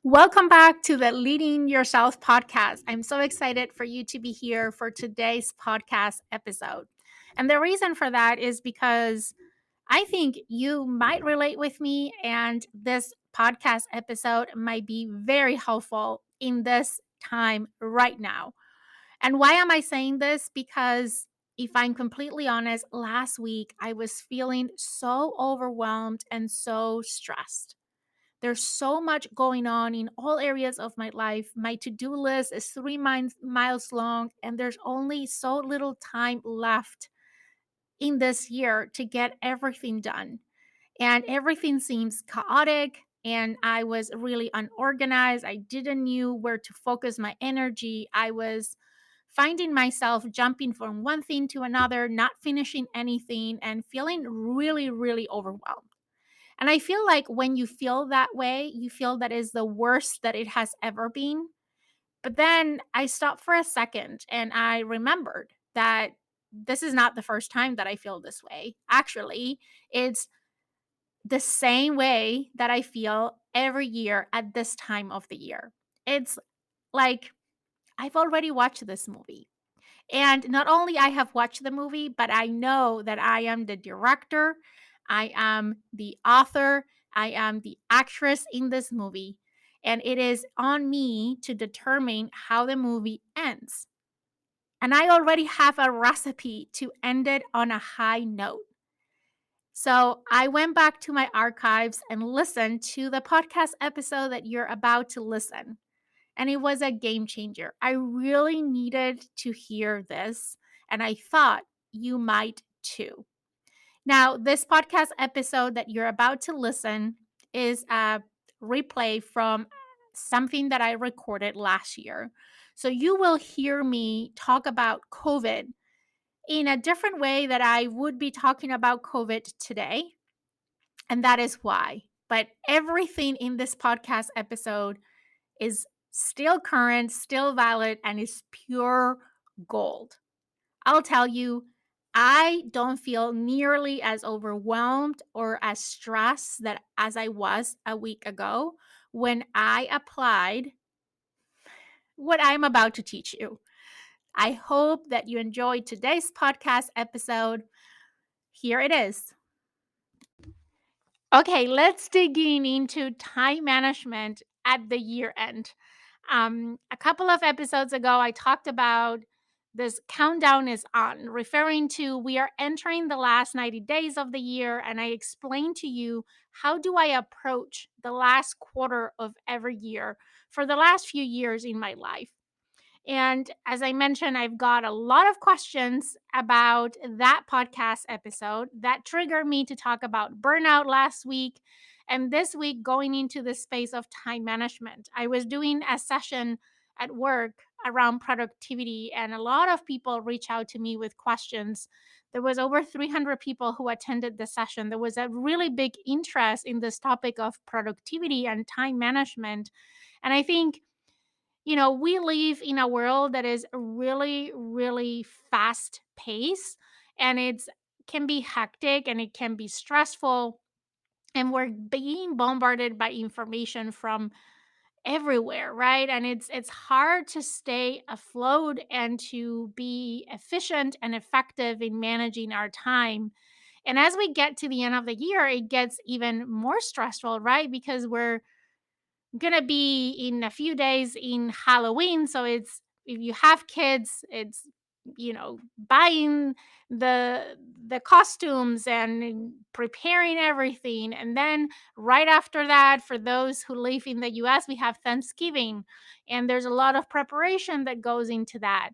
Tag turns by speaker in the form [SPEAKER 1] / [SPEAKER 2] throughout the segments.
[SPEAKER 1] Welcome back to the Leading Yourself podcast. I'm so excited for you to be here for today's podcast episode. And the reason for that is because I think you might relate with me, and this podcast episode might be very helpful in this time right now. And why am I saying this? Because if I'm completely honest, last week I was feeling so overwhelmed and so stressed. There's so much going on in all areas of my life. My to do list is 3 miles long, and there's only so little time left in this year to get everything done. And everything seems chaotic, and I was really unorganized. I didn't knew where to focus my energy. I was finding myself jumping from one thing to another, not finishing anything, and feeling really, really overwhelmed. And I feel like when you feel that way, you feel that is the worst that it has ever been. But then I stopped for a second and I remembered that this is not the first time that I feel this way. Actually, it's the same way that I feel every year at this time of the year. It's like I've already watched this movie. And not only I have watched the movie, but I know that I am the director, I am the author, I am the actress in this movie, and it is on me to determine how the movie ends. And I already have a recipe to end it on a high note. So I went back to my archives and listened to the podcast episode that you're about to listen. And it was a game changer. I really needed to hear this, and I thought you might too. Now, this podcast episode that you're about to listen is a replay from something that I recorded last year. So you will hear me talk about COVID in a different way that I would be talking about COVID today. And that is why. But everything in this podcast episode is still current, still valid, and is pure gold. I'll tell you, I don't feel nearly as overwhelmed or as stressed that as I was a week ago when I applied what I'm about to teach you. I hope that you enjoyed today's podcast episode. Here it is. Okay, let's dig into time management at the year end. A couple of episodes ago, I talked about this countdown is on, referring to we are entering the last 90 days of the year. And I explained to you how do I approach the last quarter of every year for the last few years in my life. And as I mentioned, I've got a lot of questions about that podcast episode that triggered me to talk about burnout last week. And this week, going into the space of time management, I was doing a session at work around productivity, and a lot of people reach out to me with questions. There was over 300 people who attended the session. There was a really big interest in this topic of productivity and time management. And I think we live in a world that is really, really fast paced, and it's can be hectic and it can be stressful. And we're being bombarded by information from everywhere, right? And it's hard to stay afloat and to be efficient and effective in managing our time. And as we get to the end of the year, it gets even more stressful, right? Because we're gonna be in a few days in Halloween. So it's if you have kids, it's buying the costumes and preparing everything. And then right after that, for those who live in the US, we have Thanksgiving. And there's a lot of preparation that goes into that.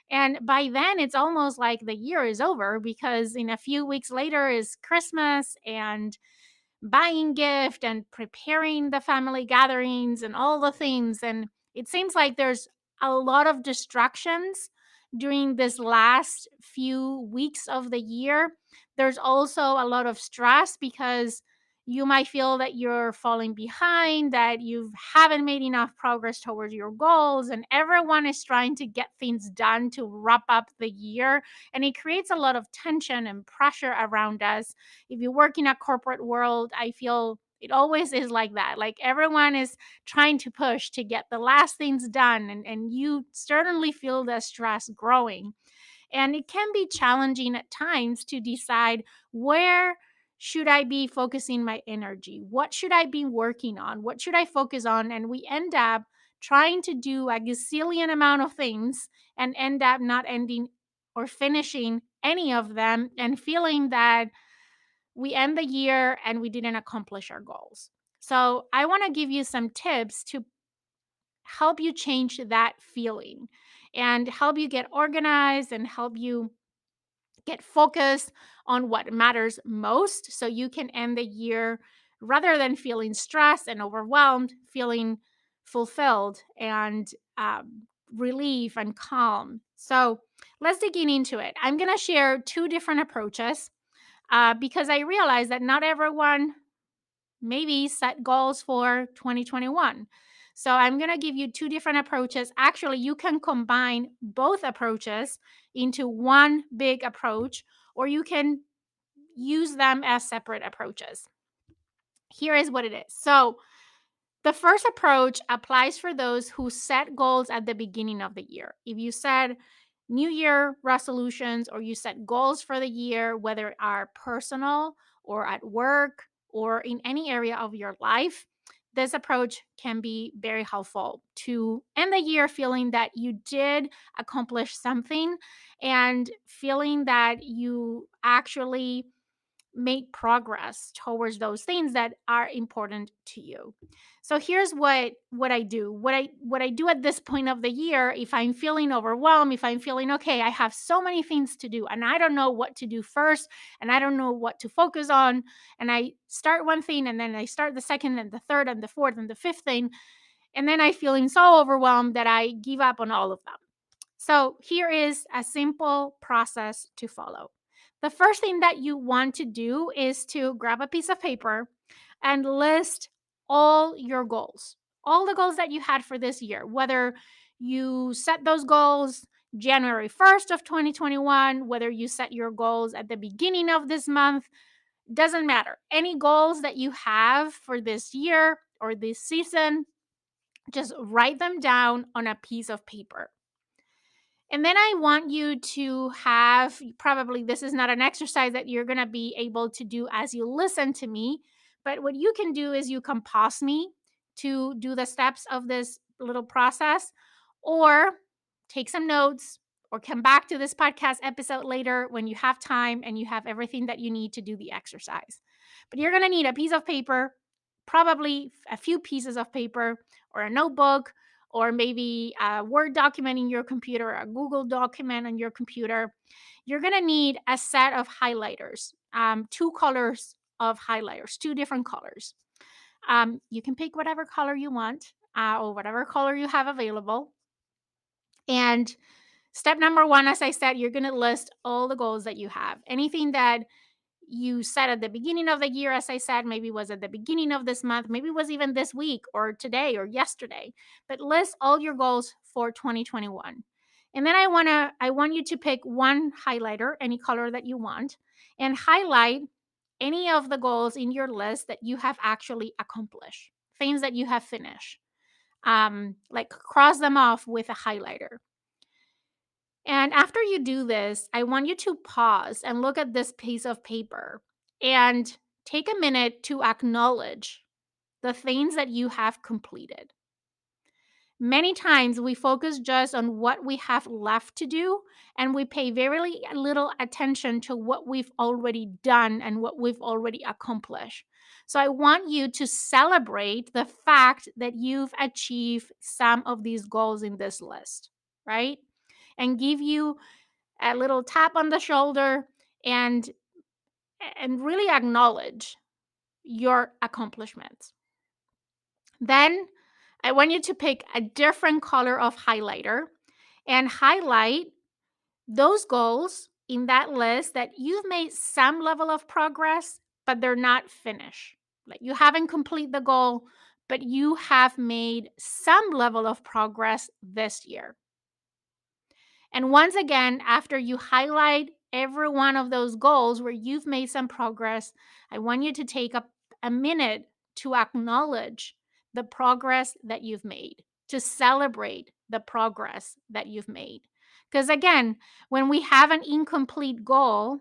[SPEAKER 1] And by then it's almost like the year is over because in a few weeks later is Christmas and buying gift and preparing the family gatherings and all the things. And it seems like there's a lot of distractions during this last few weeks of the year. There's also a lot of stress because you might feel that you're falling behind, that you haven't made enough progress towards your goals, and everyone is trying to get things done to wrap up the year. And it creates a lot of tension and pressure around us. If you work in a corporate world, I feel It always is like that. Like everyone is trying to push to get the last things done, and you certainly feel the stress growing. And it can be challenging at times to decide, where should I be focusing my energy? What should I be working on? What should I focus on? And we end up trying to do a gazillion amount of things and end up not ending or finishing any of them, and feeling that we end the year and we didn't accomplish our goals. So, I want to give you some tips to help you change that feeling and help you get organized and help you get focused on what matters most, so you can end the year, rather than feeling stressed and overwhelmed, feeling fulfilled and relief and calm. So let's dig into it. I'm going to share two different approaches, because I realize that not everyone maybe set goals for 2021. So I'm going to give you two different approaches. Actually, you can combine both approaches into one big approach, or you can use them as separate approaches. Here is what it is. So, the first approach applies for those who set goals at the beginning of the year. If you set New Year resolutions, or you set goals for the year, whether are personal or at work or in any area of your life, this approach can be very helpful to end the year feeling that you did accomplish something and feeling that you actually make progress towards those things that are important to you. So here's what I do. What I do at this point of the year, if I'm feeling overwhelmed, if I'm feeling okay, I have so many things to do and I don't know what to do first, and I don't know what to focus on, and I start one thing and then I start the second and the third and the fourth and the fifth thing, and then I feeling so overwhelmed that I give up on all of them. So, here is a simple process to follow. The first thing that you want to do is to grab a piece of paper and list all your goals, all the goals that you had for this year, whether you set those goals January 1st of 2021, whether you set your goals at the beginning of this month, doesn't matter. Any goals that you have for this year or this season, just write them down on a piece of paper. And then I want you to have, probably this is not an exercise that you're going to be able to do as you listen to me, but what you can do is you can pause me to do the steps of this little process, or take some notes, or come back to this podcast episode later when you have time and you have everything that you need to do the exercise. But you're going to need a piece of paper, probably a few pieces of paper, or a notebook, or maybe a Word document in your computer, a Google document on your computer. You're going to need a set of highlighters, two colors of highlighters, two different colors. You can pick whatever color you want, or whatever color you have available. And step number one, as I said, you're going to list all the goals that you have. Anything that you set at the beginning of the year, as I said, maybe was at the beginning of this month, maybe was even this week or today or yesterday, but list all your goals for 2021. And then I want you to pick one highlighter, any color that you want, and highlight any of the goals in your list that you have actually accomplished, things that you have finished. Like cross them off with a highlighter. And after you do this, I want you to pause and look at this piece of paper and take a minute to acknowledge the things that you have completed. Many times we focus just on what we have left to do, and we pay very little attention to what we've already done and what we've already accomplished. So I want you to celebrate the fact that you've achieved some of these goals in this list, right? And give you a little tap on the shoulder, and really acknowledge your accomplishments. Then I want you to pick a different color of highlighter and highlight those goals in that list that you've made some level of progress, but they're not finished. Like you haven't completed the goal, but you have made some level of progress this year. And once again, after you highlight every one of those goals where you've made some progress, I want you to take a minute to acknowledge the progress that you've made, to celebrate the progress that you've made. Because again, when we have an incomplete goal,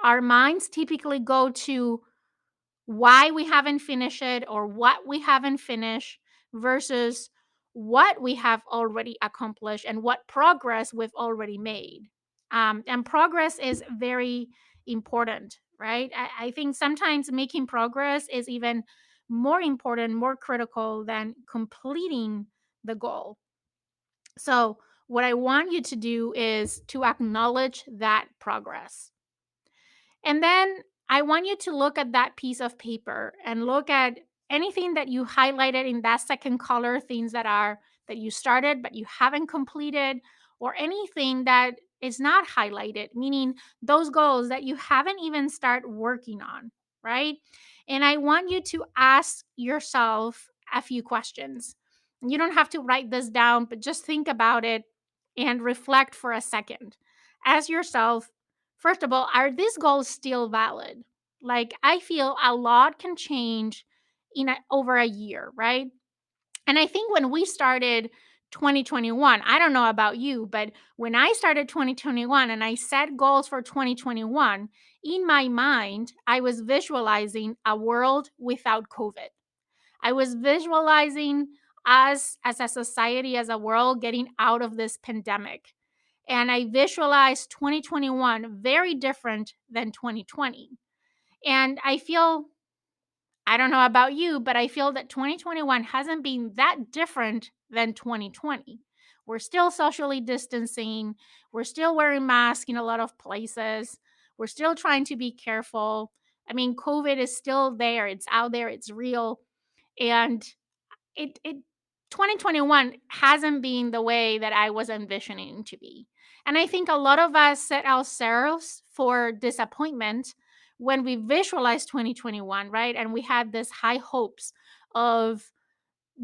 [SPEAKER 1] our minds typically go to why we haven't finished it or what we haven't finished versus what we have already accomplished and what progress we've already made. And progress is very important, right? I think sometimes making progress is even more important, more critical than completing the goal. So, what I want you to do is to acknowledge that progress. And then I want you to look at that piece of paper and look at anything that you highlighted in that second color, things that you started but you haven't completed, or anything that is not highlighted, meaning those goals that you haven't even started working on, right? And I want you to ask yourself a few questions. You don't have to write this down, but just think about it and reflect for a second. Ask yourself, first of all, are these goals still valid? Like, I feel a lot can change over a year, right? And I think when we started 2021, I don't know about you, but when I started 2021 and I set goals for 2021, in my mind, I was visualizing a world without COVID. I was visualizing us as a society, as a world, getting out of this pandemic. And I visualized 2021 very different than 2020. And I don't know about you, but I feel that 2021 hasn't been that different than 2020. We're still socially distancing. We're still wearing masks in a lot of places. We're still trying to be careful. I mean, COVID is still there. It's out there. It's real. And it 2021 hasn't been the way that I was envisioning to be. And I think a lot of us set ourselves for disappointment when we visualized 2021, right? And we had this high hopes of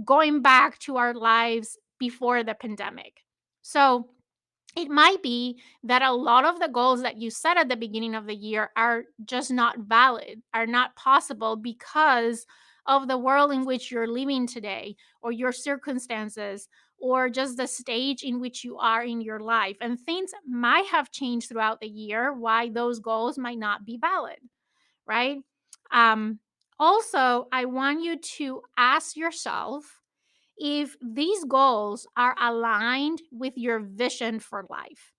[SPEAKER 1] going back to our lives before the pandemic. So it might be that a lot of the goals that you set at the beginning of the year are just not valid, are not possible because of the world in which you're living today, or your circumstances, or just the stage in which you are in your life. And things might have changed throughout the year why those goals might not be valid, right? Um, Also, I want you to ask yourself if these goals are aligned with your vision for life.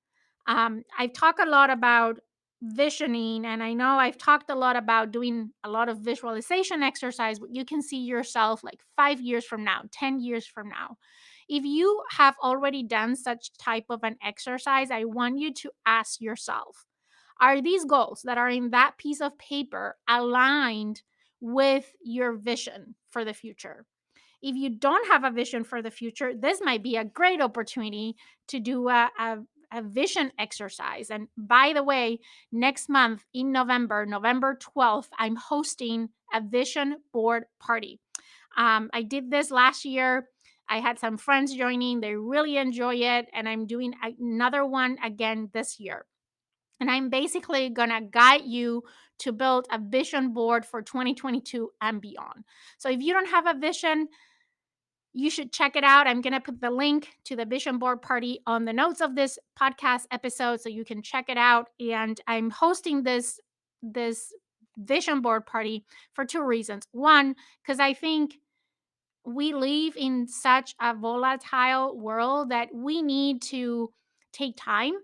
[SPEAKER 1] I've talked a lot about visioning, and I know I've talked a lot about doing a lot of visualization exercise. You can see yourself like 5 years from now, 10 years from now. If you have already done such type of an exercise, I want you to ask yourself, are these goals that are in that piece of paper aligned with your vision for the future? If you don't have a vision for the future, this might be a great opportunity to do a vision exercise. And by the way, next month in November, November 12th, I'm hosting a vision board party. I did this last year. I had some friends joining, they really enjoy it. And I'm doing another one again this year. And I'm basically going to guide you to build a vision board for 2022 and beyond. So if you don't have a vision, you should check it out. I'm going to put the link to the vision board party on the notes of this podcast episode so you can check it out. And I'm hosting this vision board party for two reasons. One, because I think we live in such a volatile world that we need to take time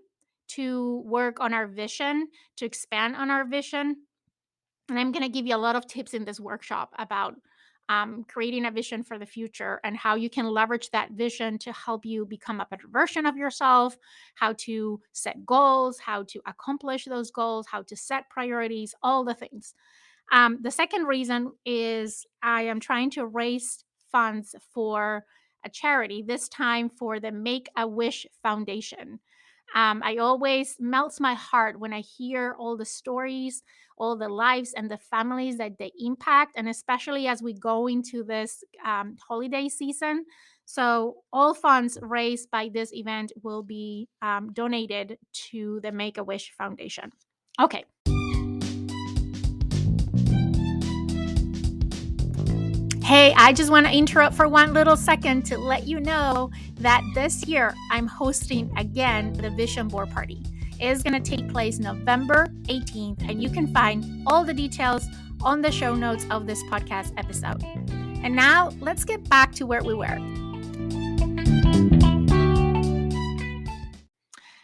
[SPEAKER 1] to work on our vision, to expand on our vision. And I'm going to give you a lot of tips in this workshop about creating a vision for the future and how you can leverage that vision to help you become a better version of yourself, how to set goals, how to accomplish those goals, how to set priorities, all the things. The second reason is I am trying to raise funds for a charity, this time for the Make a Wish Foundation. I always melts my heart when I hear all the stories, all the lives and the families that they impact, and especially as we go into this holiday season. So, all funds raised by this event will be donated to the Make a Wish Foundation. Okay. Hey, I just want to interrupt for one little second to let you know that this year I'm hosting again the Vision Board Party. It is going to take place November 18th, and you can find all the details on the show notes of this podcast episode. And now let's get back to where we were.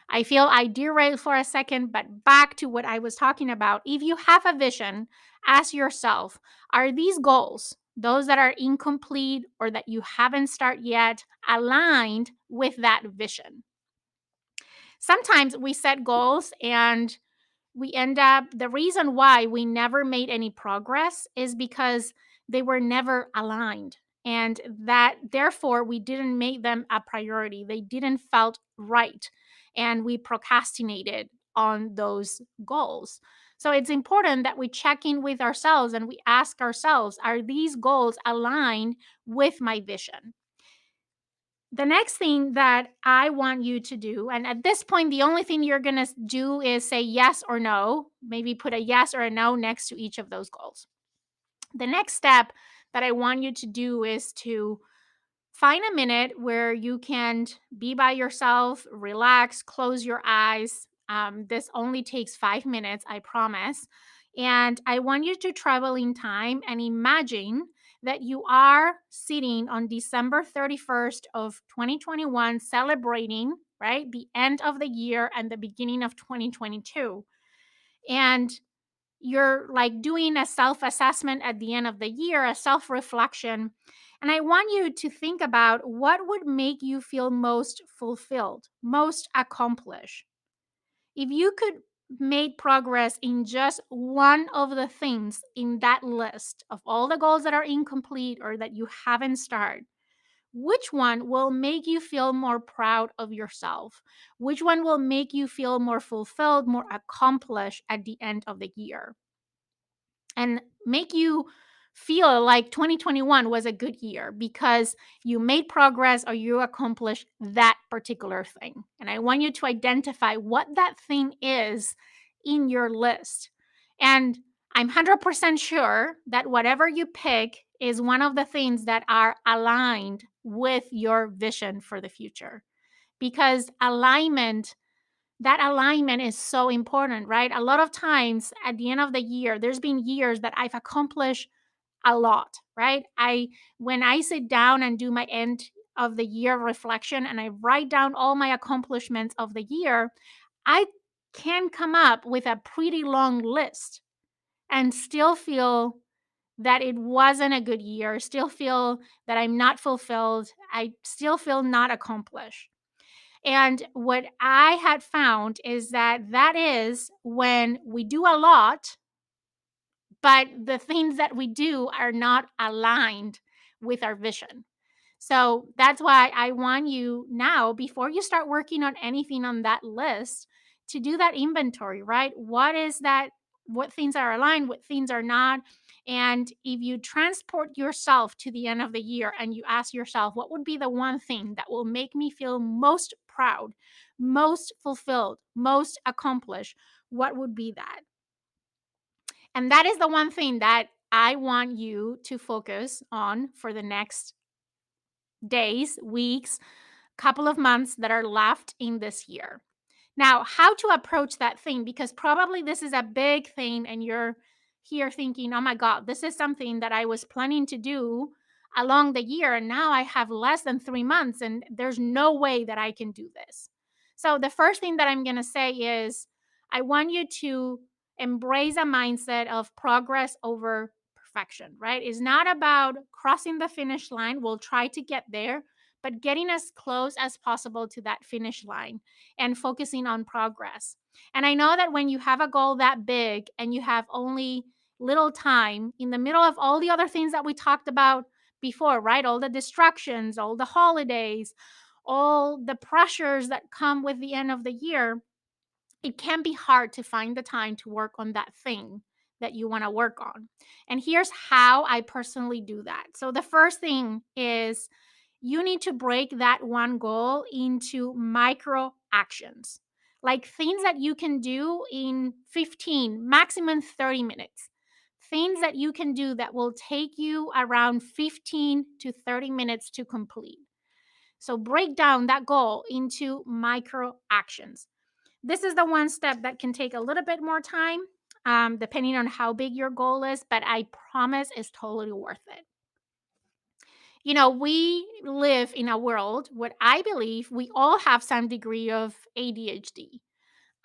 [SPEAKER 1] I feel I derailed for a second, but back to what I was talking about. If you have a vision, ask yourself, are these goals, those that are incomplete or that you haven't started yet, aligned with that vision? Sometimes we set goals and we end up, the reason why we never made any progress is because they were never aligned, and that therefore we didn't make them a priority. They didn't felt right, and we procrastinated on those goals. So it's important that we check in with ourselves and we ask ourselves, are these goals aligned with my vision? The next thing that I want you to do, and at this point, the only thing you're going to do is say yes or no, maybe put a yes or a no next to each of those goals. The next step that I want you to do is to find a minute where you can be by yourself, relax, close your eyes. This only takes 5 minutes, I promise. And I want you to travel in time and imagine that you are sitting on December 31st of 2021 celebrating, right, the end of the year and the beginning of 2022. And you're like doing a self assessment at the end of the year, a self reflection. And I want you to think about what would make you feel most fulfilled, most accomplished. If you could make progress in just one of the things in that list of all the goals that are incomplete or that you haven't started, which one will make you feel more proud of yourself? Which one will make you feel more fulfilled, more accomplished at the end of the year? And make you feel like 2021 was a good year because you made progress or you accomplished that particular thing. And I want you to identify what that thing is in your list. And I'm 100% sure that whatever you pick is one of the things that are aligned with your vision for the future. Because that alignment is so important, right? A lot of times at the end of the year, there's been years that I've accomplished a lot, right? When I sit down and do my end of the year reflection and I write down all my accomplishments of the year, I can come up with a pretty long list and still feel that it wasn't a good year, still feel that I'm not fulfilled, I still feel not accomplished. And what I had found is that that is when we do a lot, but the things that we do are not aligned with our vision. So that's why I want you now, before you start working on anything on that list, to do that inventory, right? What is that? What things are aligned, what things are not? And if you transport yourself to the end of the year and you ask yourself, what would be the one thing that will make me feel most proud, most fulfilled, most accomplished? What would be that? And that is the one thing that I want you to focus on for the next days, weeks, couple of months that are left in this year. Now, how to approach that thing, because probably this is a big thing and you're here thinking, oh my God, this is something that I was planning to do along the year. And now I have less than 3 months and there's no way that I can do this. So, the first thing that I'm going to say is I want you to embrace a mindset of progress over perfection, right? It's not about crossing the finish line. We'll try to get there, but getting as close as possible to that finish line and focusing on progress. And I know that when you have a goal that big and you have only little time in the middle of all the other things that we talked about before, right? All the distractions, all the holidays, all the pressures that come with the end of the year, it can be hard to find the time to work on that thing that you want to work on. And here's how I personally do that. So the first thing is you need to break that one goal into micro actions, like things that you can do in 15, maximum 30 minutes. things that you can do that will take you around 15 to 30 minutes to complete. So break down that goal into micro actions. This is the one step that can take a little bit more time, depending on how big your goal is, but I promise it's totally worth it. We live in a world where I believe we all have some degree of ADHD.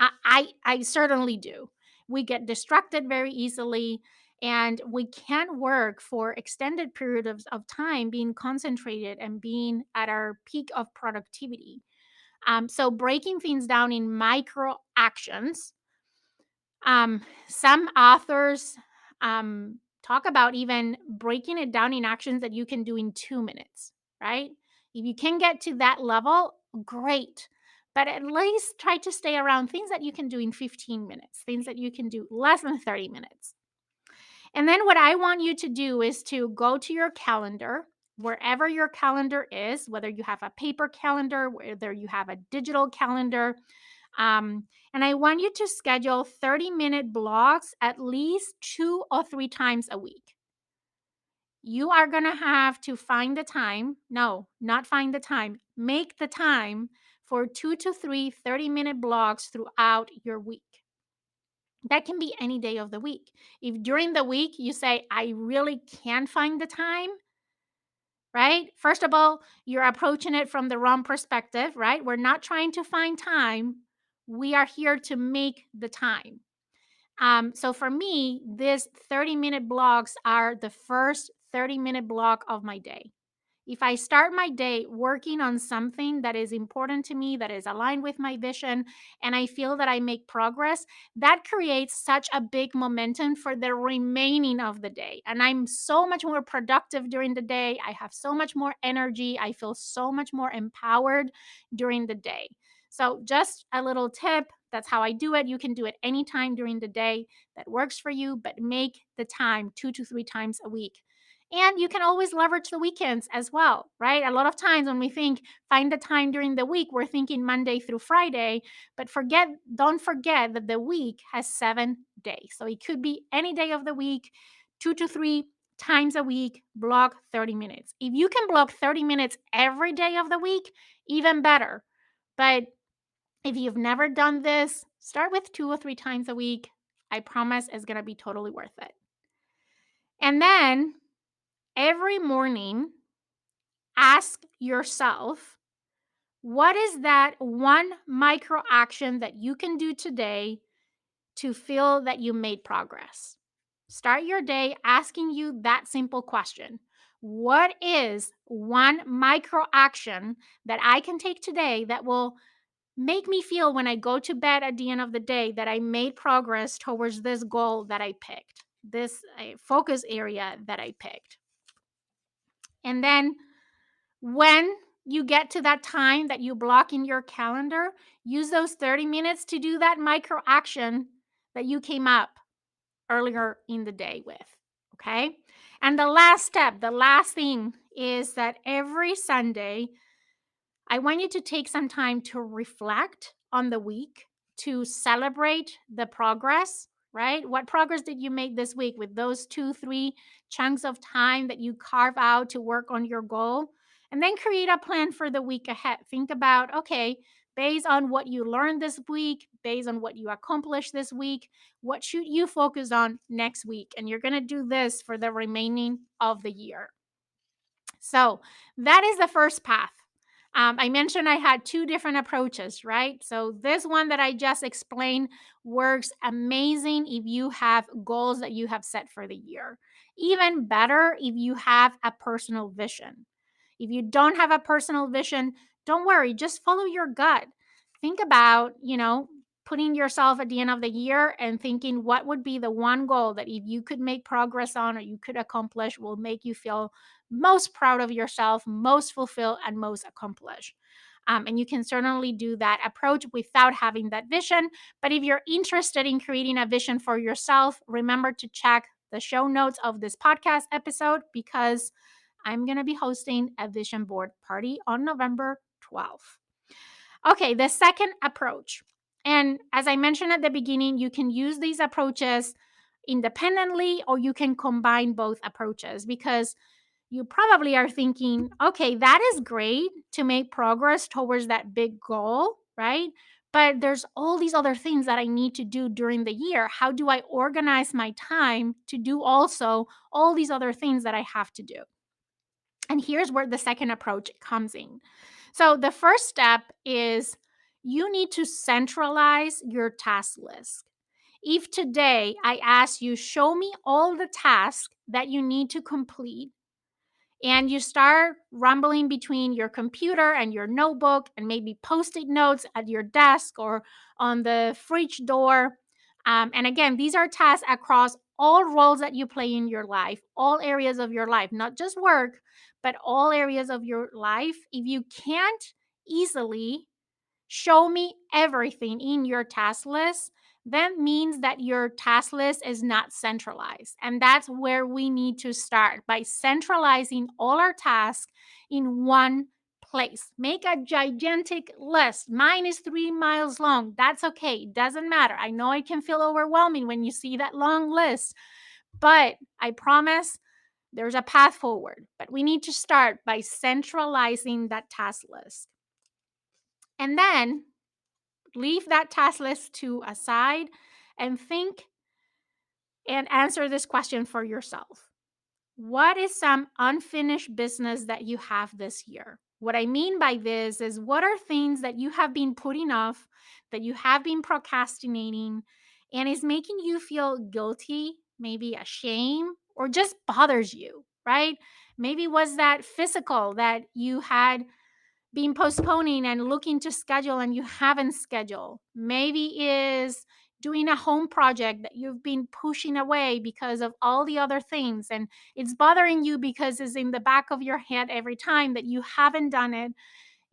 [SPEAKER 1] I certainly do. We get distracted very easily, and we can't work for extended periods of time being concentrated and being at our peak of productivity. So breaking things down in micro actions. Some authors talk about even breaking it down in actions that you can do in 2 minutes, right? If you can get to that level, great. But at least try to stay around things that you can do in 15 minutes, things that you can do less than 30 minutes. And then what I want you to do is to go to your calendar, wherever your calendar is, whether you have a paper calendar, whether you have a digital calendar. And I want you to schedule 30-minute blocks at least 2 or 3 times a week. You are going to have to find the time. No, not find the time. Make the time for 2 to 3 30-minute blocks throughout your week. That can be any day of the week. If during the week you say, I really can't find the time, right? First of all, you're approaching it from the wrong perspective, right? We're not trying to find time. We are here to make the time. So for me, these 30-minute blocks are the first 30-minute block of my day. If I start my day working on something that is important to me, that is aligned with my vision, and I feel that I make progress, that creates such a big momentum for the remaining of the day. And I'm so much more productive during the day. I have so much more energy. I feel so much more empowered during the day. So, just a little tip, that's how I do it. You can do it anytime during the day that works for you, but make the time 2 to 3 times a week. And you can always leverage the weekends as well, right? A lot of times when we think find the time during the week, we're thinking Monday through Friday, but don't forget that the week has 7 days. So it could be any day of the week, 2 to 3 times a week, block 30 minutes. If you can block 30 minutes every day of the week, even better. But if you've never done this, start with 2 or 3 times a week. I promise it's going to be totally worth it. And then every morning, ask yourself, what is that one micro action that you can do today to feel that you made progress? Start your day asking you that simple question. What is one micro action that I can take today that will make me feel when I go to bed at the end of the day that I made progress towards this goal that I picked, this focus area that I picked? And then when you get to that time that you block in your calendar, use those 30 minutes to do that micro action that you came up earlier in the day with. Okay. And the last step, the last thing is that every Sunday, I want you to take some time to reflect on the week, to celebrate the progress, right? What progress did you make this week with those 2, 3 chunks of time that you carve out to work on your goal? And then create a plan for the week ahead. Think about, okay, based on what you learned this week, based on what you accomplished this week, what should you focus on next week? And you're going to do this for the remaining of the year. So that is the first path. I mentioned I had 2 different approaches, right? So this one that I just explained works amazing if you have goals that you have set for the year. Even better if you have a personal vision. If you don't have a personal vision, don't worry, just follow your gut. Think about, putting yourself at the end of the year and thinking what would be the one goal that if you could make progress on or you could accomplish will make you feel most proud of yourself, most fulfilled, and most accomplished. And you can certainly do that approach without having that vision. But if you're interested in creating a vision for yourself, remember to check the show notes of this podcast episode because I'm going to be hosting a vision board party on November 12th. Okay, the second approach. And as I mentioned at the beginning, you can use these approaches independently, or you can combine both approaches, because you probably are thinking, okay, that is great to make progress towards that big goal, right? But there's all these other things that I need to do during the year. How do I organize my time to do also all these other things that I have to do? And here's where the second approach comes in. So the first step is you need to centralize your task list. If today I ask you, show me all the tasks that you need to complete, and you start rumbling between your computer and your notebook and maybe post-it notes at your desk or on the fridge door. And again, these are tasks across all roles that you play in your life, all areas of your life, not just work, but all areas of your life. If you can't easily show me everything in your task list, that means that your task list is not centralized. And that's where we need to start, by centralizing all our tasks in one place. Make a gigantic list. Mine is 3 miles long. That's okay. It doesn't matter. I know it can feel overwhelming when you see that long list, but I promise there's a path forward. But we need to start by centralizing that task list. And then leave that task list to aside and think and answer this question for yourself. What is some unfinished business that you have this year? What I mean by this is, what are things that you have been putting off, that you have been procrastinating, and is making you feel guilty, maybe ashamed, or just bothers you, right? Maybe was that physical that you had been postponing and looking to schedule and you haven't scheduled. Maybe is doing a home project that you've been pushing away because of all the other things, and it's bothering you because it's in the back of your head every time that you haven't done it,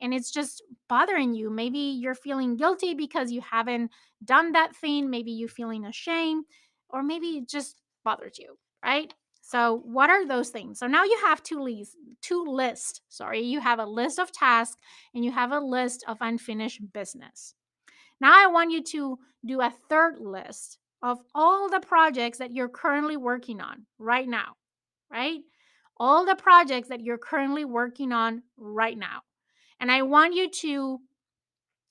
[SPEAKER 1] and it's just bothering you. Maybe you're feeling guilty because you haven't done that thing. Maybe you're feeling ashamed, or maybe it just bothers you, right? So, what are those things? So now you have two lists. Sorry, you have a list of tasks and you have a list of unfinished business. Now I want you to do a third list of all the projects that you're currently working on right now, right? All the projects that you're currently working on right now. And I want you to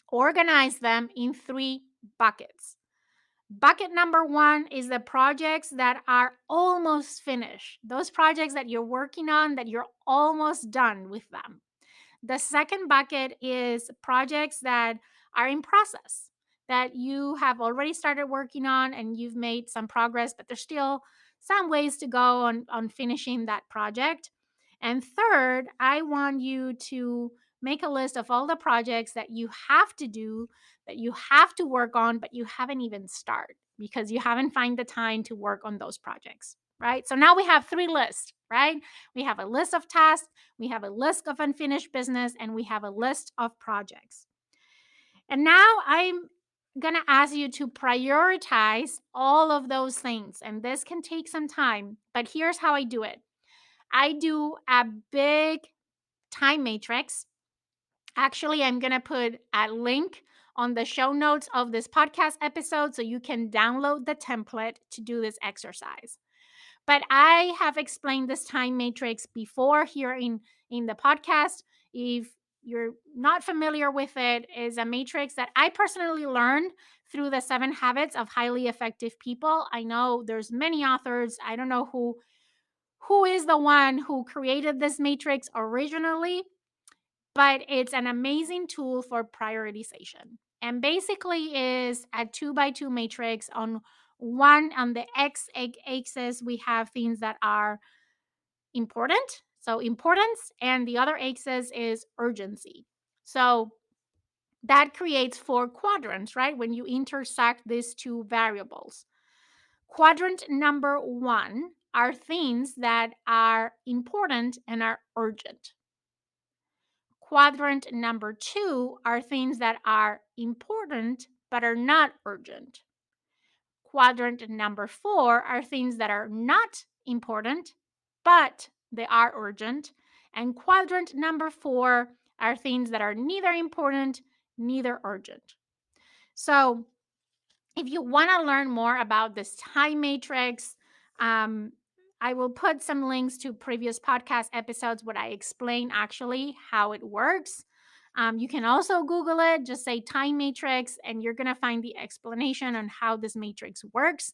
[SPEAKER 1] organize them in three buckets. Bucket number one is the projects that are almost finished, those projects that you're working on, that you're almost done with them. The second bucket is projects that are in process, that you have already started working on and you've made some progress, but there's still some ways to go on finishing that project. And third, I want you to make a list of all the projects that you have to do, that you have to work on, but you haven't even started because you haven't found the time to work on those projects, right? So now we have three lists, right? We have a list of tasks, we have a list of unfinished business, and we have a list of projects. And now I'm going to ask you to prioritize all of those things. And this can take some time, but here's how I do it. I do a big time matrix. Actually, I'm going to put a link on the show notes of this podcast episode so you can download the template to do this exercise. But I have explained this time matrix before here in the podcast. If you're not familiar with it, is a matrix that I personally learned through the 7 habits of highly effective people. I know there's many authors. I don't know who is the one who created this matrix originally, but it's an amazing tool for prioritization. And basically is a 2 by 2 matrix. On the axis, we have things that are important, so importance, and the other axis is urgency. So that creates 4 quadrants, right? When you intersect these two variables. Quadrant number 1 are things that are important and are urgent. Quadrant number 2 are things that are important but are not urgent. Quadrant number 4 are things that are not important but they are urgent. And quadrant number 4 are things that are neither important, neither urgent. So If you want to learn more about this time matrix, um, I will put some links to previous podcast episodes where I explain actually how it works. You can also Google it, just say time matrix, and you're going to find the explanation on how this matrix works.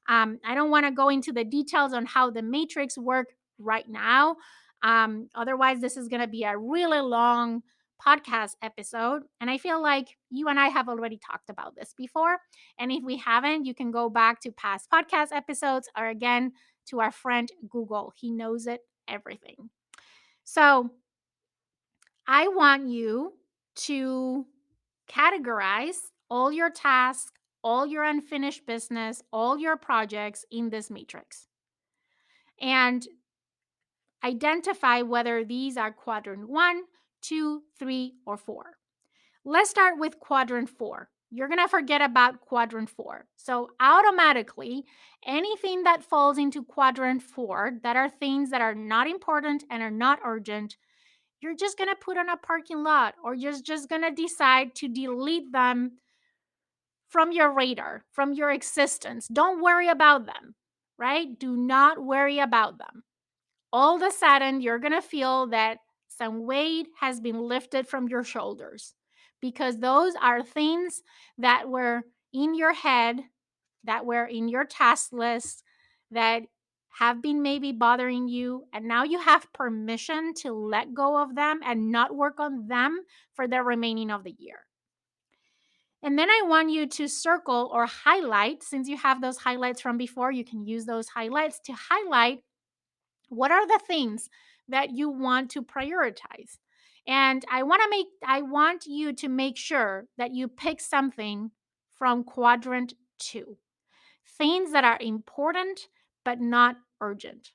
[SPEAKER 1] I don't want to go into the details on how the matrix work right now. Otherwise, this is going to be a really long podcast episode. And I feel like you and I have already talked about this before. And if we haven't, you can go back to past podcast episodes or again to our friend Google. He knows it everything. So I want you to categorize all your tasks, all your unfinished business, all your projects in this matrix and identify whether these are quadrant 1, 2, 3, or 4. Let's start with quadrant 4. You're going to forget about quadrant 4. So automatically, anything that falls into quadrant 4 that are things that are not important and are not urgent, you're just going to put on a parking lot, or you're just going to decide to delete them from your radar, from your existence. Don't worry about them, right? Do not worry about them. All of a sudden, you're going to feel that some weight has been lifted from your shoulders, because those are things that were in your head, that were in your task list, that have been maybe bothering you. And now you have permission to let go of them and not work on them for the remaining of the year. And then I want you to circle or highlight, since you have those highlights from before, you can use those highlights to highlight what are the things that you want to prioritize. And I want you to make sure that you pick something from quadrant 2. Things that are important but not urgent.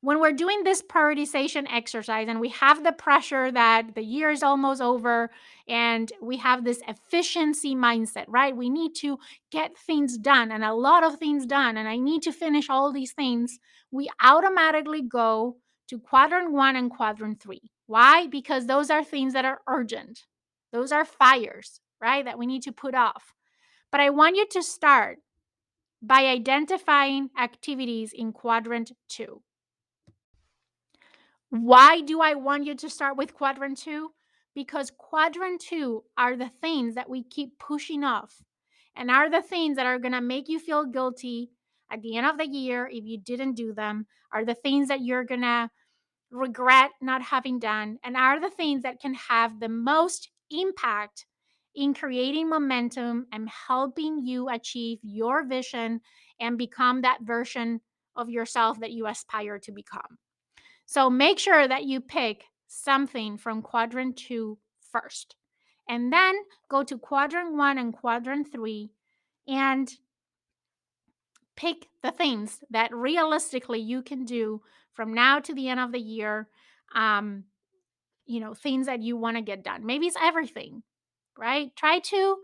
[SPEAKER 1] When we're doing this prioritization exercise and we have the pressure that the year is almost over and we have this efficiency mindset, right? We need to get things done and a lot of things done, and I need to finish all these things. We automatically go to quadrant 1 and quadrant 3. Why? Because those are things that are urgent. Those are fires, right? That we need to put off. But I want you to start by identifying activities in quadrant 2. Why do I want you to start with quadrant 2? Because quadrant 2 are the things that we keep pushing off and are the things that are going to make you feel guilty at the end of the year if you didn't do them, are the things that you're going to regret not having done, and are the things that can have the most impact in creating momentum and helping you achieve your vision and become that version of yourself that you aspire to become. So make sure that you pick something from quadrant 2 first. And then go to quadrant 1 and quadrant 3 and pick the things that realistically you can do from now to the end of the year. Um, things that you want to get done. Maybe it's everything, right? Try to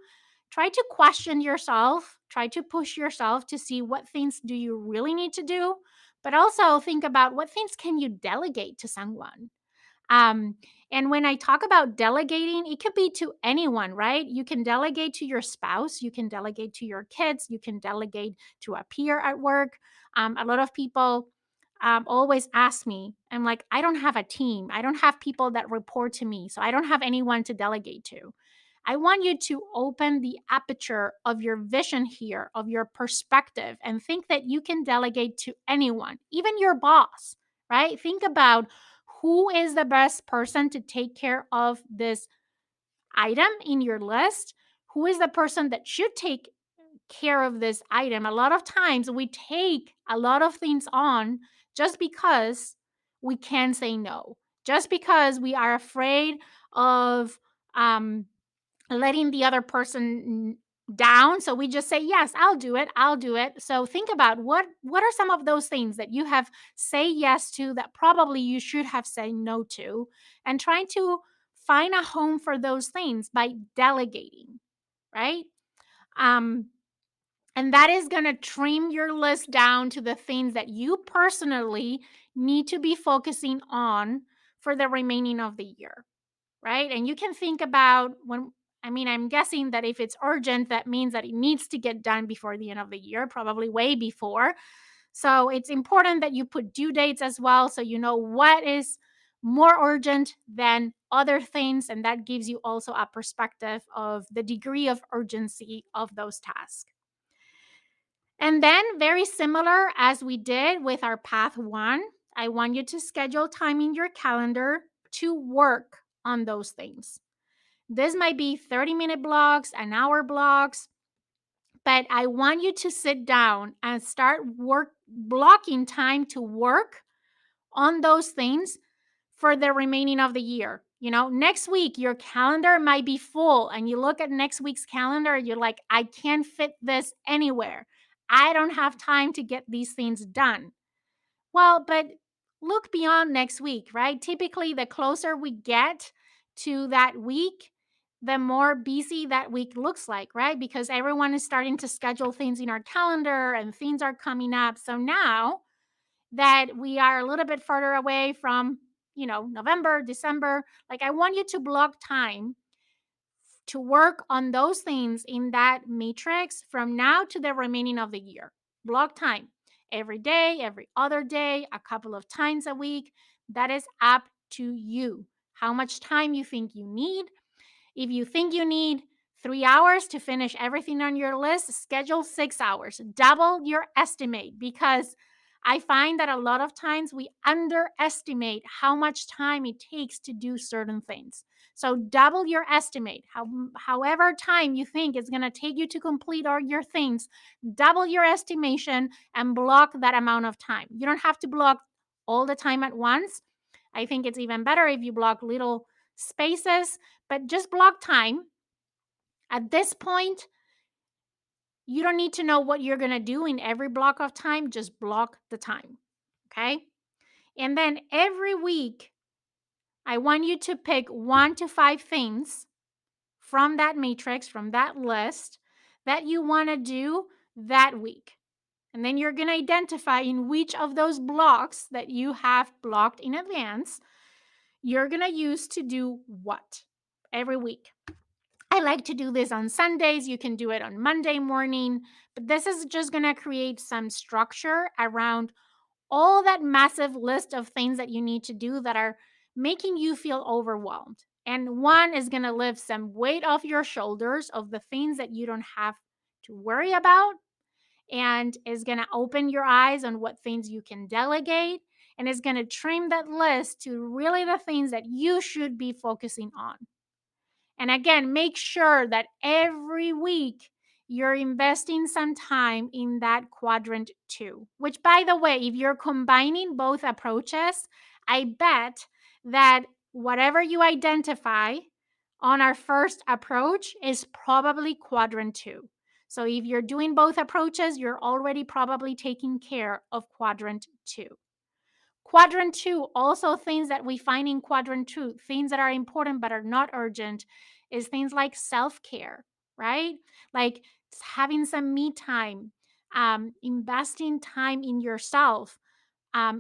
[SPEAKER 1] question yourself, try to push yourself to see what things do you really need to do, but also think about what things can you delegate to someone. um, and when I talk about delegating, it could be to anyone, right? You can delegate to your spouse, you can delegate to your kids, you can delegate to a peer at work. A lot of people always ask me, I'm like, I don't have a team, I don't have people that report to me, so I don't have anyone to delegate to. I want you to open the aperture of your vision here, of your perspective, and think that you can delegate to anyone, even your boss, right? Think about who is the best person to take care of this item in your list. Who is the person that should take care of this item? A lot of times we take a lot of things on just because we can say no, just because we are afraid of um, letting the other person down, so we just say yes, I'll do it. So think about what are some of those things that you have say yes to that probably you should have said no to, and trying to find a home for those things by delegating, right? um and that is going to trim your list down to the things that you personally need to be focusing on for the remaining of the year, right? And you can think about when I mean, I'm guessing that if it's urgent, that means that it needs to get done before the end of the year, probably way before. So it's important that you put due dates as well so you know what is more urgent than other things. And that gives you also a perspective of the degree of urgency of those tasks. And then, very similar as we did with our path one, I want you to schedule time in your calendar to work on those things. This might be 30-minute blocks, an hour blocks, but I want you to sit down and start work blocking time to work on those things for the remaining of the year. You know, next week your calendar might be full and you look at next week's calendar and you're like, I can't fit this anywhere. I don't have time to get these things done. Well, but look beyond next week, right? Typically, the closer we get to that week, the more busy that week looks like, right? Because everyone is starting to schedule things in our calendar and things are coming up. So now that we are a little bit further away from, November, December, like I want you to block time to work on those things in that matrix from now to the remaining of the year. Block time every day, every other day, a couple of times a week. That is up to you. How much time you think you need. If you think you need 3 hours to finish everything on your list, schedule 6 hours. Double your estimate because I find that a lot of times we underestimate how much time it takes to do certain things. So double your estimate. However time you think it's going to take you to complete all your things, double your estimation and block that amount of time. You don't have to block all the time at once. I think it's even better if you block little spaces, but just block time. At this point, you don't need to know what you're going to do in every block of time, just block the time. Okay? And then every week, I want you to pick 1 to 5 things from that matrix, from that list that you want to do that week. And then you're going to identify in which of those blocks that you have blocked in advance you're going to use to do what every week. I like to do this on Sundays. You can do it on Monday morning, but this is just going to create some structure around all that massive list of things that you need to do that are making you feel overwhelmed. And one is going to lift some weight off your shoulders of the things that you don't have to worry about and is going to open your eyes on what things you can delegate and is going to trim that list to really the things that you should be focusing on. And again, make sure that every week you're investing some time in that quadrant two, which, by the way, if you're combining both approaches, I bet that whatever you identify on our first approach is probably quadrant two. So if you're doing both approaches, you're already probably taking care of quadrant two. Quadrant two, also things that we find in quadrant two, things that are important but are not urgent, is things like self care, right? Like having some me time, investing time in yourself,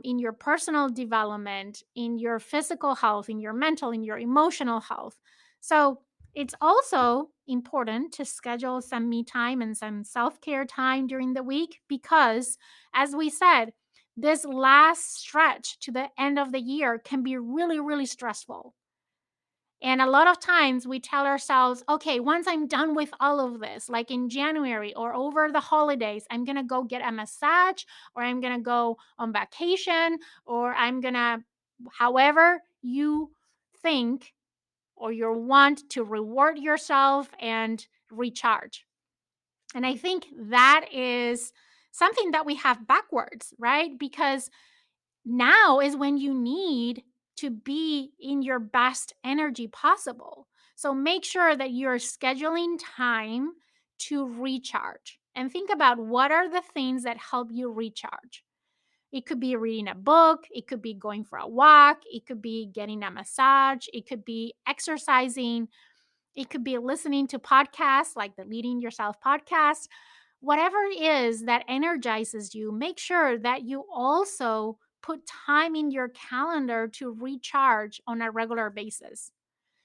[SPEAKER 1] in your personal development, in your physical health, in your mental, in your emotional health. So it's also important to schedule some me time and some self care time during the week because, as we said, this last stretch to the end of the year can be really, really stressful. And a lot of times we tell ourselves, okay, once I'm done with all of this, like in January or over the holidays, I'm going to go get a massage or I'm going to go on vacation or I'm going to, however you think or you want to reward yourself and recharge. And I think that is something that we have backwards, right? Because now is when you need to be in your best energy possible. So make sure that you're scheduling time to recharge and think about what are the things that help you recharge. It could be reading a book, it could be going for a walk, it could be getting a massage, it could be exercising, it could be listening to podcasts like the Leading Yourself podcast. Whatever it is that energizes you, make sure that you also put time in your calendar to recharge on a regular basis.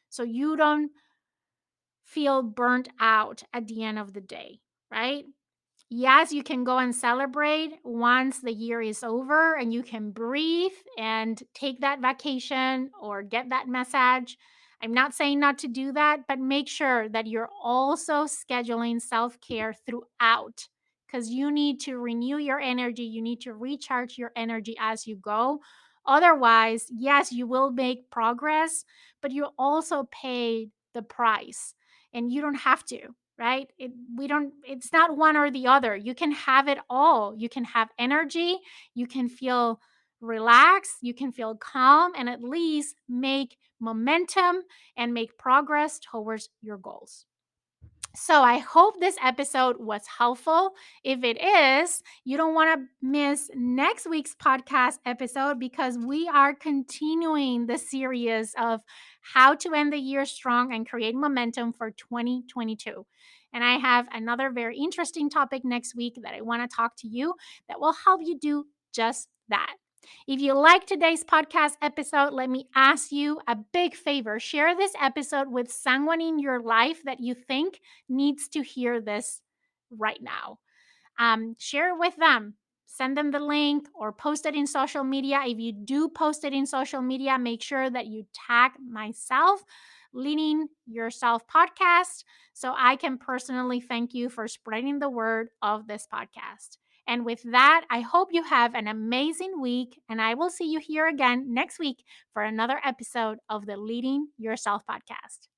[SPEAKER 1] So you don't feel burnt out at the end of the day, right? Yes, you can go and celebrate once the year is over and you can breathe and take that vacation or get that massage. I'm not saying not to do that, but make sure that you're also scheduling self care throughout because you need to renew your energy. You need to recharge your energy as you go. Otherwise, yes, you will make progress, but you also pay the price and you don't have to, right? It's not one or the other. You can have it all. You can have energy, you can feel relaxed, you can feel calm, and at least make momentum and make progress towards your goals. So I hope this episode was helpful. If it is, you don't want to miss next week's podcast episode because we are continuing the series of how to end the year strong and create momentum for 2022. And I have another very interesting topic next week that I want to talk to you that will help you do just that. If you like today's podcast episode, let me ask you a big favor. Share this episode with someone in your life that you think needs to hear this right now. Share it with them. Send them the link or post it in social media. If you do post it in social media, make sure that you tag myself, Leading Yourself Podcast, so I can personally thank you for spreading the word of this podcast. And with that, I hope you have an amazing week, and I will see you here again next week for another episode of the Leading Yourself Podcast.